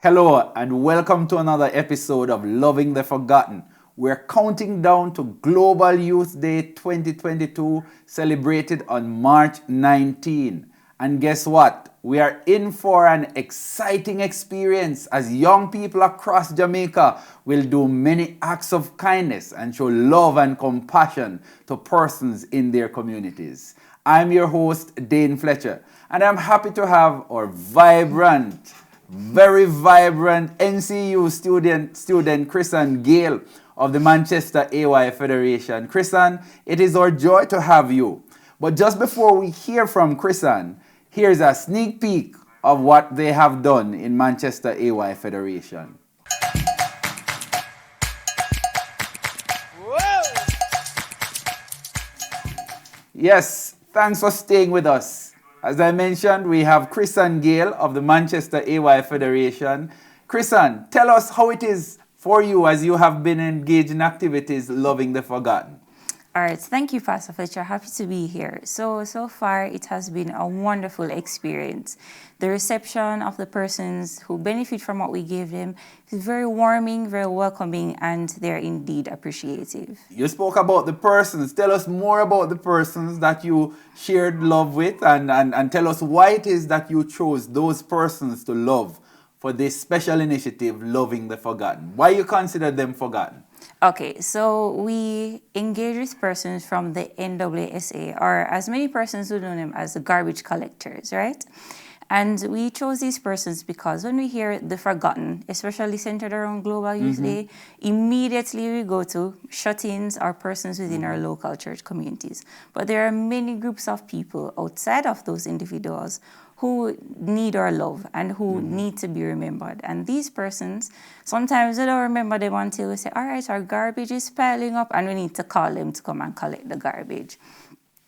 Hello and welcome to another episode of Loving the Forgotten. We're counting down to Global Youth Day 2022, celebrated on March 19. And guess what? We are in for an exciting experience as young people across Jamaica will do many acts of kindness and show love and compassion to persons in their communities. I'm your host, Dane Fletcher, and I'm happy to have our very vibrant NCU student Chrisan Gale of the Manchester AY Federation. Chrisan, it is our joy to have you. But just before we hear from Chrisan, here's a sneak peek of what they have done in Manchester AY Federation. Whoa. Yes, thanks for staying with us. As I mentioned, we have Chrisan Gale of the Manchester AY Federation. Chrisan, tell us how it is for you as you have been engaged in activities loving the forgotten. All right, thank you, Pastor Fletcher. Happy to be here. So far, it has been a wonderful experience. The reception of the persons who benefit from what we gave them is very warming, very welcoming, and they're indeed appreciative. You spoke about the persons. Tell us more about the persons that you shared love with, and tell us why it is that you chose those persons to love for this special initiative, Loving the Forgotten. Why you consider them forgotten? Okay, so we engage with persons from the NWSA, or as many persons who know them as the garbage collectors, right? And we chose these persons because when we hear the forgotten, especially centered around Global Youth Day, immediately we go to shut-ins or persons within our local church communities. But there are many groups of people outside of those individuals who need our love and who need to be remembered. And these persons, sometimes we don't remember them until we say, all right, our garbage is piling up and we need to call them to come and collect the garbage.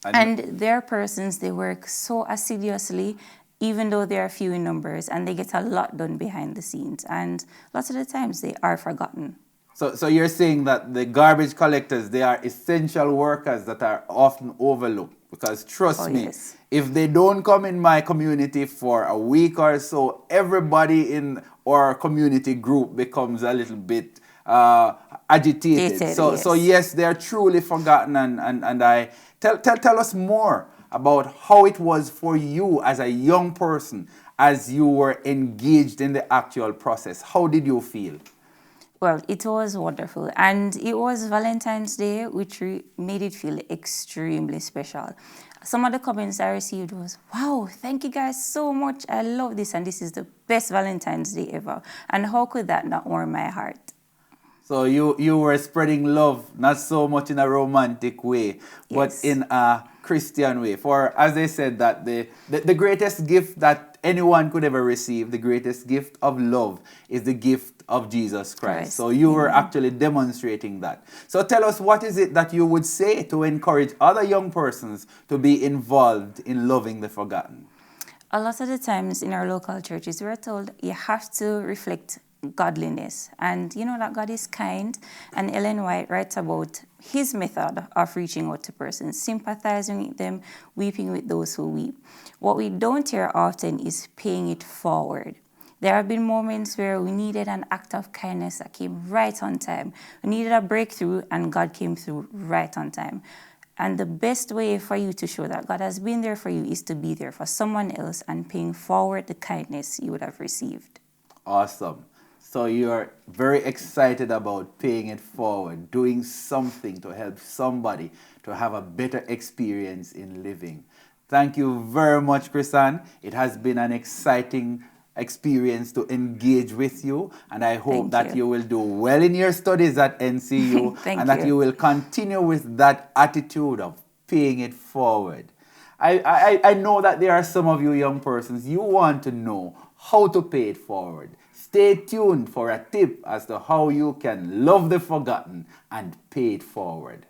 And their persons, they work so assiduously, even though they are few in numbers, and they get a lot done behind the scenes. And lots of the times they are forgotten. So you're saying that the garbage collectors, they are essential workers that are often overlooked. Because trust me, yes. If they don't come in my community for a week or so, everybody in our community group becomes a little bit agitated. So yes, they are truly forgotten. And I tell us more about how it was for you as a young person as you were engaged in the actual process. How did you feel? Well, it was wonderful. And it was Valentine's Day, which made it feel extremely special. Some of the comments I received was, wow, thank you guys so much. I love this, and this is the best Valentine's Day ever. And how could that not warm my heart? So you were spreading love, not so much in a romantic way, but in a Christian way. For, as they said, that the greatest gift that anyone could ever receive, the greatest gift of love, is the gift of Jesus Christ. So you were actually demonstrating that. So tell us, what is it that you would say to encourage other young persons to be involved in loving the forgotten? A lot of the times in our local churches, we're told you have to reflect godliness. And you know that God is kind. And Ellen White writes about his method of reaching out to persons, sympathizing with them, weeping with those who weep. What we don't hear often is paying it forward. There have been moments where we needed an act of kindness that came right on time. We needed a breakthrough, and God came through right on time. And the best way for you to show that God has been there for you is to be there for someone else and paying forward the kindness you would have received. Awesome. So you're very excited about paying it forward, doing something to help somebody to have a better experience in living. Thank you very much, Chrisan. It has been an exciting experience to engage with you, and I hope that you will do well in your studies at NCU and that you will continue with that attitude of paying it forward. I know that there are some of you young persons, you want to know how to pay it forward. Stay tuned for a tip as to how you can love the forgotten and pay it forward.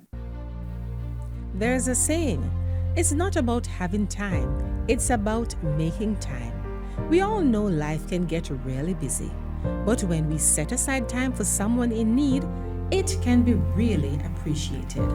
There's a saying, it's not about having time, it's about making time. We all know life can get really busy, but when we set aside time for someone in need, it can be really appreciated.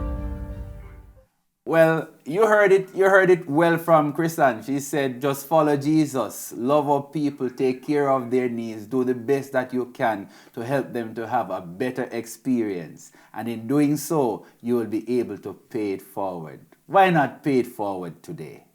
Well, you heard it well from Chrisan. She said, just follow Jesus, love our people, take care of their needs, do the best that you can to help them to have a better experience. And in doing so, you will be able to pay it forward. Why not pay it forward today?